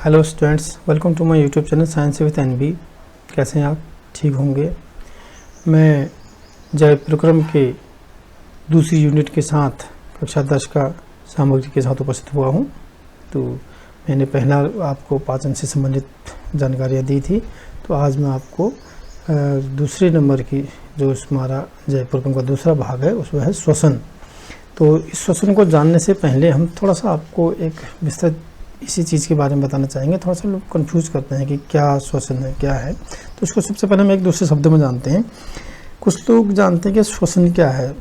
Hello students, welcome to my YouTube channel science with NB. कैसे हैं आप? ठीक होंगे। मैं जय प्रक्रम के दूसरी यूनिट के साथ कक्षा 10 का सामग्री के साथ उपस्थित हुआ हूं। तो मैंने पहला आपको पाचन से संबंधित जानकारियां दी थी, तो आज मैं आपको दूसरे नंबर की जो हमारा जय प्रक्रम का दूसरा भाग है उसमें है श्वसन। तो इस श्वसन को जानने से पहले हम थोड़ा सा आपको एक विस्तृत इसी चीज़ के बारे में बताना चाहेंगे। थोड़ा सा लोग कंफ्यूज करते हैं कि क्या श्वसन है, क्या है। तो इसको सबसे पहले हम एक दूसरे शब्द में जानते हैं। कुछ लोग जानते हैं कि श्वसन क्या है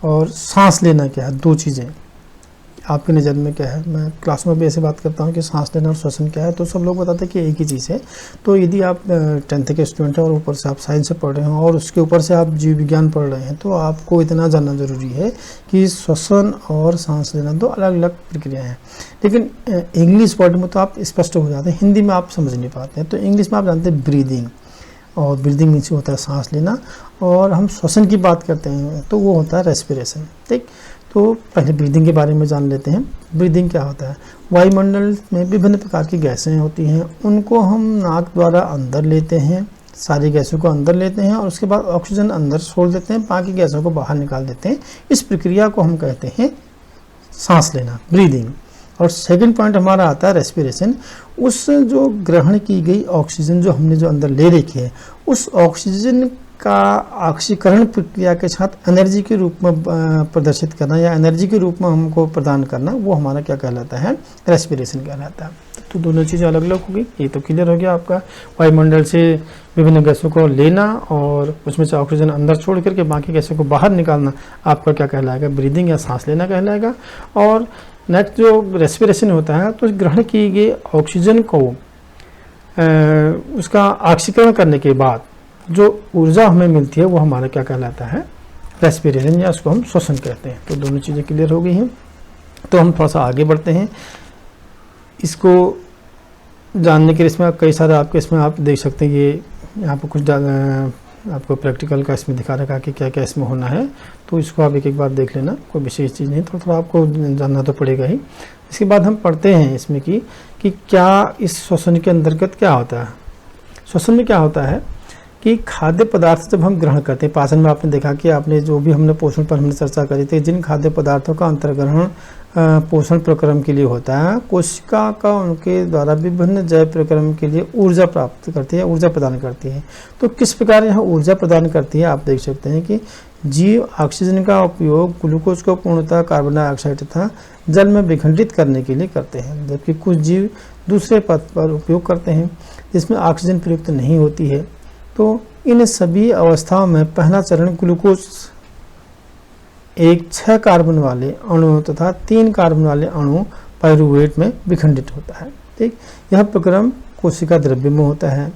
और सांस लेना क्या है। दो चीज़ें आपकी नज़र में क्या है। मैं क्लास में भी ऐसे बात करता हूँ कि सांस लेना और श्वसन क्या है, तो सब लोग बताते हैं कि एक ही चीज़ है। तो यदि आप 10th के स्टूडेंट हैं और ऊपर से आप साइंस से पढ़ रहे हो और उसके ऊपर से आप जीव विज्ञान पढ़ रहे हैं, तो आपको इतना जानना ज़रूरी है कि श्वसन और सांस लेना दो अलग अलग प्रक्रियाएँ हैं। लेकिन इंग्लिश वर्ड में तो आप स्पष्ट हो जाते हैं, हिंदी में आप समझ नहीं पाते हैं। तो इंग्लिश में आप जानते हैं ब्रीदिंग, और ब्रीदिंग मीन्स होता है सांस लेना, और हम श्वसन की बात करते हैं तो वो होता है रेस्पिरेशन। ठीक, तो पहले ब्रीदिंग के बारे में जान लेते हैं। ब्रीदिंग क्या होता है? वायुमंडल में विभिन्न प्रकार की गैसें होती हैं, उनको हम नाक द्वारा अंदर लेते हैं, सारी गैसों को अंदर लेते हैं और उसके बाद ऑक्सीजन अंदर छोड़ देते हैं, बाकी गैसों को बाहर निकाल देते हैं। इस प्रक्रिया को हम कहते हैं सांस लेना, ब्रीदिंग। और सेकंड पॉइंट हमारा आता है रेस्पिरेशन। उस जो ग्रहण की गई ऑक्सीजन जो हमने जो अंदर ले रखी है, उस ऑक्सीजन का ऑक्सीकरण प्रक्रिया के साथ एनर्जी के रूप में प्रदर्शित करना या एनर्जी के रूप में हमको प्रदान करना, वो हमारा क्या कहलाता है? रेस्पिरेशन कहलाता है। तो दोनों चीज़ें अलग अलग हो गई। ये तो क्लियर हो गया आपका। वायुमंडल से विभिन्न गैसों को लेना और उसमें से ऑक्सीजन अंदर छोड़ करके बाकी गैसों को बाहर निकालना आपका क्या कहलाएगा? ब्रीदिंग या सांस लेना कहलाएगा। और नेक्स्ट जो रेस्पिरेशन होता है, तो ग्रहण की गई ऑक्सीजन को उसका ऑक्सीकरण करने के बाद जो ऊर्जा हमें मिलती है वो हमारा क्या कहलाता है? रेस्पिरेशन, या उसको हम श्वसन कहते हैं। तो दोनों चीज़ें क्लियर हो गई हैं। तो हम थोड़ा सा आगे बढ़ते हैं। इसको जानने के लिए इसमें कई सारे आपके इसमें आप देख सकते हैं। ये यहाँ पर कुछ आपको प्रैक्टिकल का इसमें दिखा रखा कि क्या क्या इसमें होना है, तो इसको आप एक बार देख लेना। कोई विशेष चीज़ नहीं, थोड़ा थोड़ा आपको जानना तो पड़ेगा ही। इसके बाद हम पढ़ते हैं इसमें कि क्या इस श्वसन के अंतर्गत क्या होता है। श्वसन में क्या होता है कि खाद्य पदार्थ जब हम ग्रहण करते हैं, पाचन में आपने देखा कि आपने जो भी हमने पोषण पर हमने चर्चा करी थी, जिन खाद्य पदार्थों का अंतर्ग्रहण पोषण प्रक्रम के लिए होता है, कोशिका का उनके द्वारा विभिन्न जैव प्रक्रम के लिए ऊर्जा प्राप्त करती है, ऊर्जा प्रदान करती है। तो किस प्रकार यहाँ ऊर्जा प्रदान करती है, आप देख सकते हैं कि जीव ऑक्सीजन का उपयोग ग्लूकोज को पूर्णतः कार्बन डाइऑक्साइड तथा जल में विखंडित करने के लिए करते हैं, जबकि कुछ जीव दूसरे पथ पर उपयोग करते हैं जिसमें ऑक्सीजन प्रयुक्त नहीं होती है। तो इन सभी अवस्थाओं में पहला चरण ग्लूकोज एक 6 कार्बन वाले अणु तथा 3 कार्बन वाले अणु पाइरूवेट में विखंडित होता है। ठीक, यह प्रक्रम कोशिका द्रव्य में होता है।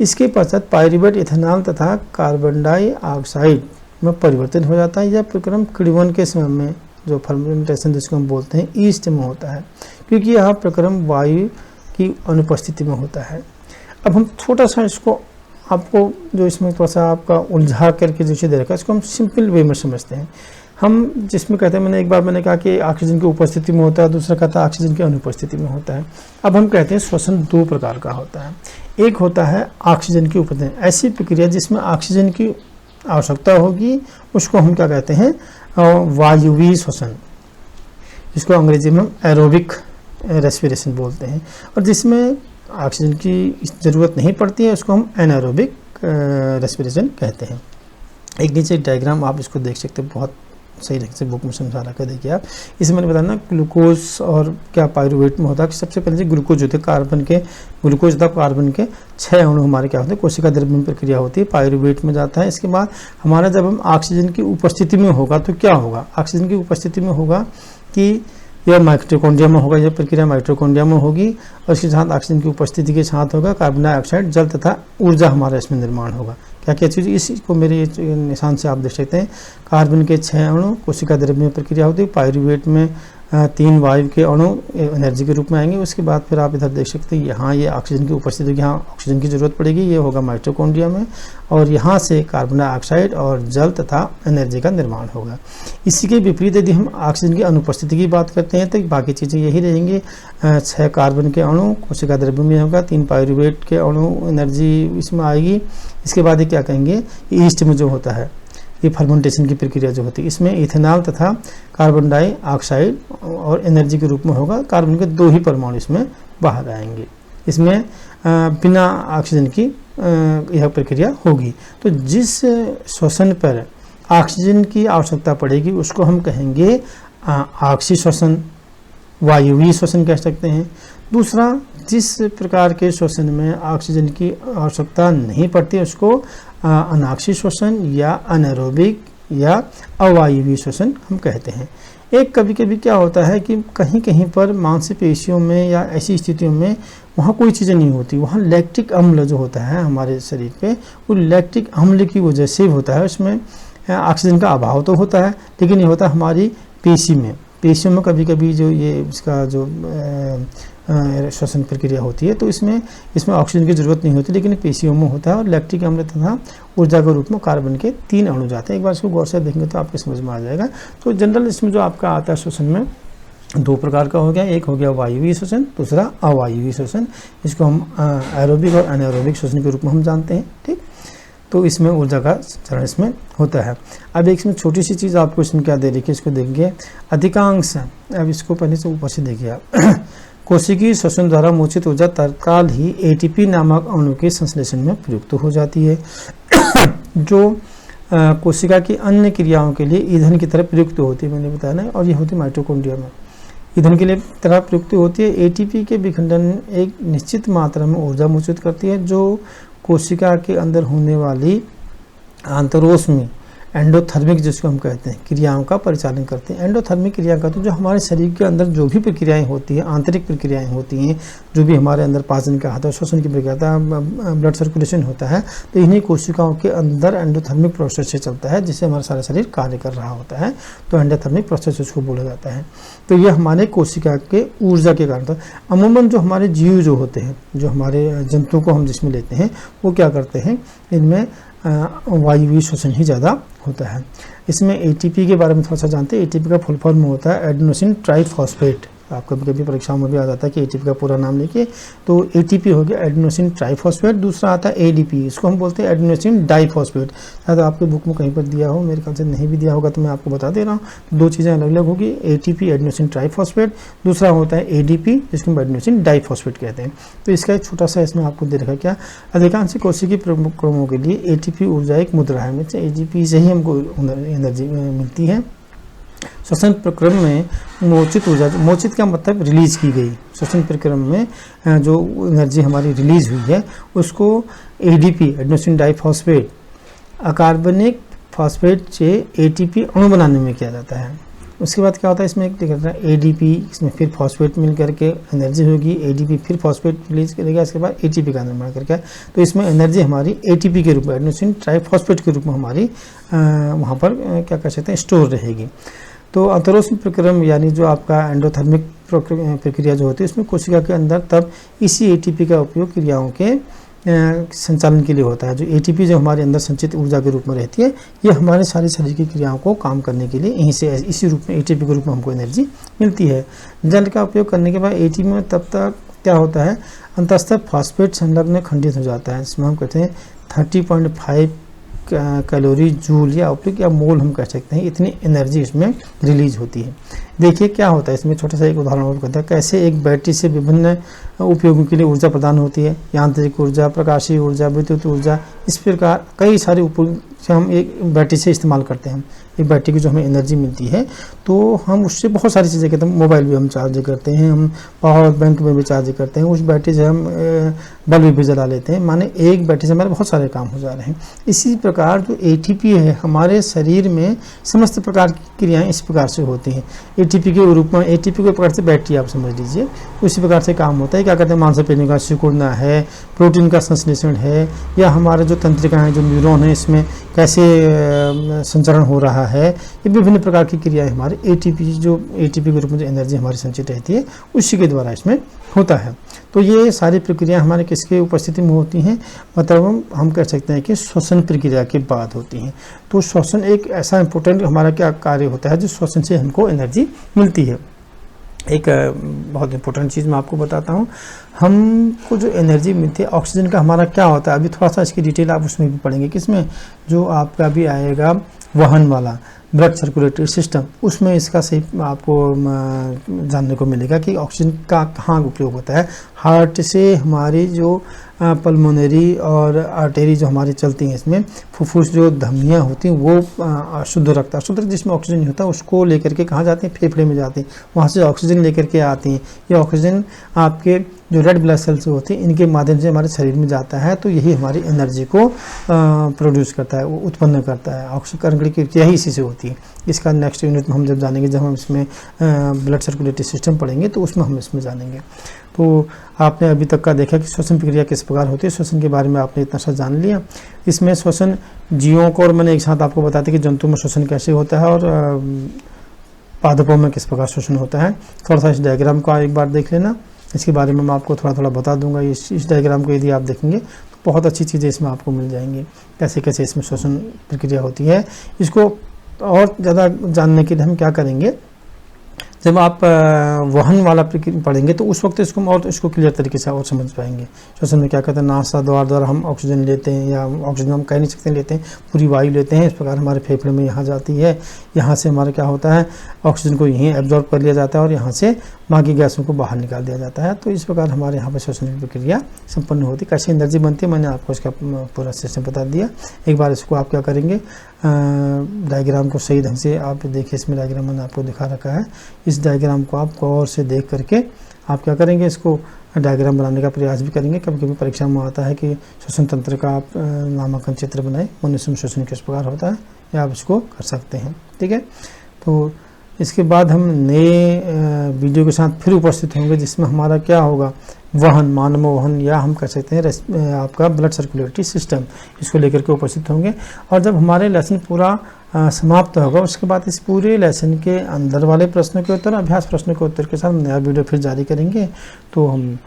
इसके पश्चात पाइरूवेट इथेनॉल तथा कार्बन डाइऑक्साइड में परिवर्तित हो जाता है। यह प्रक्रम किण्वन के समय में जो फर्मेंटेशन जिसको हम बोलते हैं ईस्ट में होता है, क्योंकि यह प्रक्रम वायु की अनुपस्थिति में होता है। अब हम छोटा सा इसको आपको जो इसमें थोड़ा सा आपका उलझा करके जो चीज़ दे रखा है, इसको हम सिंपल वे में समझते हैं। हम जिसमें कहते हैं, मैंने कहा कि ऑक्सीजन की उपस्थिति में होता है, दूसरा कहता है ऑक्सीजन की अनुपस्थिति में होता है। अब हम कहते हैं श्वसन 2 प्रकार का होता है। एक होता है ऑक्सीजन की उपस्थिति, ऐसी प्रक्रिया जिसमें ऑक्सीजन की आवश्यकता होगी, उसको हम क्या कहते हैं? वायुवीय श्वसन, जिसको अंग्रेजी में हम एरोबिक रेस्पिरेशन बोलते हैं। और जिसमें ऑक्सीजन की ज़रूरत नहीं पड़ती है, उसको हम एनारोबिक रेस्पिरेशन कहते हैं। एक नीचे डायग्राम आप इसको देख सकते हैं, बहुत सही ढंग से बुक में समझा रखा। देखिए आप, इसमें मैंने बताना ग्लूकोज और क्या पाइरूवेट में होता है कि सबसे पहले ग्लूकोज होते हैं, ग्लूकोज तथा कार्बन के 6 अणु हमारे क्या होते हैं? कोशिका द्रव्य में प्रक्रिया होती है, पाइरूवेट में जाता है। इसके बाद हमारा जब हम ऑक्सीजन की उपस्थिति में होगा तो क्या होगा? ऑक्सीजन की उपस्थिति में होगा कि यह माइटोकॉन्ड्रिया में होगा, यह प्रक्रिया माइटोकॉन्ड्रिया में होगी, और इसके साथ ऑक्सीजन की उपस्थिति के साथ होगा कार्बन डाइऑक्साइड, जल तथा ऊर्जा हमारा इसमें निर्माण होगा। क्या क्या चीज़, इसको मेरे निशान से आप देख सकते हैं। कार्बन के 6 अणु कोशिका द्रव्य में प्रक्रिया होती है, पाइरूवेट में 3 वायु के अणु एनर्जी के रूप में आएंगे। उसके बाद फिर आप इधर देख सकते हैं यहाँ ये ऑक्सीजन की उपस्थिति होगी, यहाँ ऑक्सीजन की जरूरत पड़ेगी, ये होगा माइटोकॉन्ड्रिया में, और यहाँ से कार्बन डाइऑक्साइड और जल तथा एनर्जी का निर्माण होगा। इसी के विपरीत यदि हम ऑक्सीजन की अनुपस्थिति की बात करते हैं तो बाकी चीज़ें यही रहेंगी। 6 कार्बन के अणु कोशिका द्रव्य में होगा, 3 पायरुवेट के अणु एनर्जी इसमें आएगी। इसके बाद ये क्या कहेंगे, ईस्ट में जो होता है ये फर्मेंटेशन की प्रक्रिया जो होती है, इसमें इथेनॉल तथा कार्बन डाइऑक्साइड और एनर्जी के रूप में होगा। कार्बन के 2 ही परमाणु इसमें बाहर आएंगे। इसमें बिना ऑक्सीजन की यह प्रक्रिया होगी। तो जिस श्वसन पर ऑक्सीजन की आवश्यकता पड़ेगी उसको हम कहेंगे ऑक्सी श्वसन, वायुवीय श्वसन कह सकते हैं। दूसरा, जिस प्रकार के श्वसन में ऑक्सीजन की आवश्यकता नहीं पड़ती उसको अनाक्षी श्वसन या अनएरोबिक या अवायवीय श्वसन हम कहते हैं। एक कभी कभी क्या होता है कि कहीं कहीं पर मांसपेशियों में या ऐसी स्थितियों में वहाँ कोई चीज़ें नहीं होती, वहाँ लैक्टिक अम्ल जो होता है हमारे शरीर पे, वो लैक्टिक अम्ल की वजह से होता है। उसमें ऑक्सीजन का अभाव तो होता है, लेकिन ये होता है हमारी पेशियों में कभी कभी जो ये इसका जो श्वसन प्रक्रिया होती है तो इसमें ऑक्सीजन की जरूरत नहीं होती, लेकिन पेशियों में होता है। और लैक्टिक अम्ल तथा ऊर्जा के रूप में कार्बन के 3 अणु जाते हैं। एक बार इसको गौर से देखेंगे तो आपको समझ में आ जाएगा। तो जनरल इसमें जो आपका आता है श्वसन में 2 प्रकार का हो गया, एक हो गया वायुवीय श्वसन, दूसरा अवायुवीय श्वसन। इसको हम एरोबिक और अनएरोबिक श्वसन के रूप में हम जानते हैं। ठीक, तो इसमें ऊर्जा का चरण इसमें होता है। अब एक इसमें छोटी सी चीज़ आपको इसमें क्या दे रही है, इसको देखेंगे अधिकांश। अब इसको पहले से ऊपर से देखिए आप कोशिकीय श्वसन द्वारा मोचित ऊर्जा तत्काल ही एटीपी नामक अणु के संश्लेषण में प्रयुक्त हो जाती है जो कोशिका की अन्य क्रियाओं के लिए ईंधन की तरह प्रयुक्त होती है, मैंने बताया ना। और ये होती है माइटोकॉन्ड्रिया में ईंधन के लिए तरह प्रयुक्त होती है। एटीपी के विखंडन एक निश्चित मात्रा में ऊर्जा मोचित करती है जो कोशिका के अंदर होने वाली आंतरोष्मी एंडोथर्मिक जिसको हम कहते हैं क्रियाओं का परिचालन करते हैं। एंडोथर्मिक क्रिया का तो जो हमारे शरीर के अंदर जो भी प्रक्रियाएं होती हैं, आंतरिक प्रक्रियाएं होती हैं, जो भी हमारे अंदर पाचन का होता है, श्वसन की प्रक्रिया होता है, ब्लड सर्कुलेशन होता है, तो इन्हीं कोशिकाओं के अंदर एंडोथर्मिक प्रोसेस से चलता है जिससे हमारा सारा शरीर कार्य कर रहा होता है। तो एंडोथर्मिक प्रोसेस उसको बोला जाता है। तो यह हमारे कोशिका के ऊर्जा के कारण। अमूमन जो हमारे जीव जो होते हैं, जो हमारे जंतु को हम जिसमें लेते हैं, वो क्या करते हैं, इनमें वायुवीय श्वसन ही ज़्यादा होता है। इसमें एटीपी के बारे में थोड़ा सा जानते हैं। एटीपी का फुल फॉर्म होता है एडेनोसिन ट्राइफॉस्फेट। आपको कभी कभी परीक्षाओं में भी आ जाता है कि एटीपी का पूरा नाम लेके, तो एटीपी हो गया एडेनोसिन ट्राइफॉस्फेट। दूसरा आता है एडीपी, इसको हम बोलते हैं एडेनोसिन डाइफॉस्फेट। शायद आपके बुक में कहीं पर दिया हो, मेरे ख्याल से नहीं भी दिया होगा तो मैं आपको बता दे रहा हूँ। 2 चीज़ें अलग अलग होगी, एटीपी एडेनोसिन ट्राइफॉस्फेट, दूसरा होता है एडीपी जिसको हम एडेनोसिन डाइफॉस्फेट कहते हैं। तो इसका एक छोटा सा इसमें आपको दे रखा क्या, अधिकांश कोशिकीय क्रमों के लिए एटीपी ऊर्जा एक मुद्रा है, एटीपी से ही हमको एनर्जी मिलती है। श्वसन प्रक्रम में मोचित ऊर्जा, मोचित का मतलब रिलीज की गई, श्वसन प्रक्रम में जो एनर्जी हमारी रिलीज हुई है उसको एडीपी एडेनोसिन डाइफॉस्फेट अकार्बनिक फॉस्फेट से एटीपी अणु बनाने में किया जाता है। उसके बाद क्या होता है, इसमें एक लिखा है एडीपी, इसमें फिर फॉस्फेट मिल करके एनर्जी होगी, एडीपी फिर फॉस्फेट रिलीज करेगा, इसके बाद एटीपी का निर्माण करके, तो इसमें एनर्जी हमारी एटीपी के रूप में एडेनोसिन ट्राइफॉस्फेट के रूप में हमारी वहाँ पर क्या कह सकते हैं स्टोर रहेगी। तो अंतरोष्म प्रक्रम यानी जो आपका एंडोथर्मिक प्रक्रिया जो होती है उसमें कोशिका के अंदर तब इसी एटीपी का उपयोग क्रियाओं के संचालन के लिए होता है। जो एटीपी जो हमारे अंदर संचित ऊर्जा के रूप में रहती है, ये हमारे सारे शरीर की क्रियाओं को काम करने के लिए यहीं से इसी रूप में एटीपी के रूप में हमको एनर्जी मिलती है। जल का उपयोग करने के बाद एटीपी में तब तक क्या होता है, अंततः फॉस्फेट संलग्न खंडित हो जाता है। इसमें हम कहते हैं 30.5 कैलोरी जूल या उपयोग या मोल हम कह सकते हैं, इतनी एनर्जी इसमें रिलीज होती है। देखिए क्या होता है इसमें, छोटा सा एक उदाहरण और कहता है कैसे एक बैटरी से विभिन्न उपयोगों के लिए ऊर्जा प्रदान होती है, यांत्रिक ऊर्जा, प्रकाशीय ऊर्जा, विद्युत ऊर्जा, इस प्रकार कई सारे उपयोग से हम एक बैटरी से इस्तेमाल करते हैं। एक बैटरी की जो हमें एनर्जी मिलती है तो हम उससे बहुत सारी चीज़ें करते हैं, मोबाइल भी हम चार्ज करते हैं, हम पावर बैंक में भी चार्ज करते हैं, उस बैटरी से हम बल्ब भी जला लेते हैं। माने एक बैटरी से हमारे बहुत सारे काम हो जा रहे हैं। इसी प्रकार जो एटीपी है हमारे शरीर में समस्त प्रकार की क्रियाएं इस प्रकार से होती हैं। एटीपी के रूप में, एटीपी के प्रकार से बैटरी आप समझ लीजिए, उसी प्रकार से काम होता है। क्या कहते हैं, मांसपेशियों का सिकुड़ना है, प्रोटीन का संश्लेषण है, या हमारे जो तंत्रिका है, जो न्यूरॉन है, इसमें कैसे संचरण हो रहा रहा है, ये विभिन्न प्रकार की क्रियाएं हमारे एटीपी के रूप में जो एनर्जी हमारी संचित रहती है उसी के द्वारा इसमें होता है। तो ये सारी प्रक्रिया हमारे किसके उपस्थिति में होती हैं, मतलब हम कह सकते हैं कि श्वसन प्रक्रिया के बाद होती हैं। तो श्वसन एक ऐसा इंपॉर्टेंट हमारा क्या कार्य होता है, जो श्वसन से हमको एनर्जी मिलती है। एक बहुत इंपॉर्टेंट चीज़ मैं आपको बताता हूँ, हमको जो एनर्जी मिलती है ऑक्सीजन का हमारा क्या होता है, अभी थोड़ा सा इसकी डिटेल आप उसमें भी पढ़ेंगे, किसमें, जो आपका भी आएगा वहन वाला ब्लड सर्कुलेटरी सिस्टम, उसमें इसका सही आपको जानने को मिलेगा कि ऑक्सीजन का कहाँ उपयोग होता है। हार्ट से हमारी जो पल्मोनरी और आर्टरी जो हमारी चलती हैं, इसमें फुफ्फुस जो धमनियाँ होती हैं वो शुद्ध रखता है, शुद्ध रक्त जिसमें ऑक्सीजन नहीं होता उसको लेकर के कहाँ जाती हैं, फेफड़े में जाती हैं, वहाँ से ऑक्सीजन लेकर के आती हैं। ये ऑक्सीजन आपके जो रेड ब्लड सेल्स होती हैं इनके माध्यम से हमारे शरीर में जाता है, तो यही हमारी एनर्जी को प्रोड्यूस करता है, वो उत्पन्न करता है। ऑक्सीकरण की क्रिया ही इसी से होती है। इसका नेक्स्ट यूनिट में हम जब जानेंगे, जब हम इसमें ब्लड सर्कुलेटरी सिस्टम पढ़ेंगे तो उसमें हम इसमें जानेंगे। तो आपने अभी तक का देखा कि श्वसन प्रक्रिया किस प्रकार होती है, श्वसन के बारे में आपने इतना सा जान लिया। इसमें श्वसन जीवों को, और मैंने एक साथ आपको बताते कि जंतु में श्वसन कैसे होता है और पादपों में किस प्रकार श्वसन होता है। थोड़ा सा इस डायग्राम को एक बार देख लेना, इसके बारे में मैं आपको थोड़ा थोड़ा बता दूंगा। इस डायग्राम को यदि आप देखेंगे तो बहुत अच्छी चीज़ें इसमें आपको मिल जाएंगी, कैसे कैसे इसमें श्वसन प्रक्रिया होती है। इसको और ज़्यादा जानने के लिए हम क्या करेंगे, जब आप वहन वाला पढ़ेंगे तो उस वक्त इसको हम और इसको क्लियर तरीके से और समझ पाएंगे। श्वसन में क्या कहते हैं, नासा द्वारा हम ऑक्सीजन लेते हैं, या ऑक्सीजन हम कह नहीं सकते लेते हैं, पूरी वायु लेते हैं। इस प्रकार हमारे फेफड़े में यहाँ जाती है, यहाँ से हमारा क्या होता है, ऑक्सीजन को यहीं एब्जॉर्ब कर लिया जाता है और यहाँ से बाकी गैसों को बाहर निकाल दिया जाता है। तो इस प्रकार हमारे यहाँ पर श्वसन की प्रक्रिया संपन्न होती है। कैसे एनर्जी बनती है मैंने आपको इसका पूरा सिस्टम बता दिया। एक बार इसको आप क्या करेंगे, डायग्राम को सही ढंग से आप देखिए, इसमें डायग्राम मैंने आपको दिखा रखा है। इस डायग्राम को आप गौर से देख करके आप क्या करेंगे, इसको डायग्राम बनाने का प्रयास भी करेंगे। कभी कभी परीक्षा में आता है कि श्वसन तंत्र का आप नामांकन चित्र बनाए, मनुष्य में श्वसन किस प्रकार होता है, या आप इसको कर सकते हैं। ठीक है, तो इसके बाद हम नए वीडियो के साथ फिर उपस्थित होंगे, जिसमें हमारा क्या होगा, वहन, मानव वहन, या हम कह सकते हैं आपका ब्लड सर्कुलेटरी सिस्टम, इसको लेकर के उपस्थित होंगे। और जब हमारे लेसन पूरा समाप्त होगा, उसके बाद इस पूरे लेसन के अंदर वाले प्रश्नों के उत्तर, अभ्यास प्रश्नों के उत्तर के साथ नया वीडियो फिर जारी करेंगे। तो हम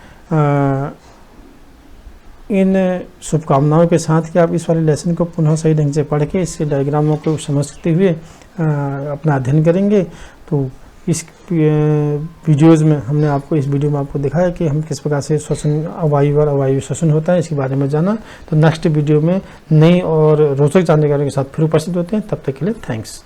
इन शुभकामनाओं के साथ कि आप इस वाले लेसन को पुनः सही ढंग से पढ़ के इसके डायग्रामों को समझते हुए अपना अध्ययन करेंगे। तो इस वीडियोज़ में हमने आपको, इस वीडियो में आपको दिखाया कि हम किस प्रकार से श्वसन, अवायु और अवायु श्वसन होता है, इसके बारे में जाना। तो नेक्स्ट वीडियो में नई और रोचक जानकारी के साथ फिर उपस्थित होते हैं। तब तक के लिए थैंक्स।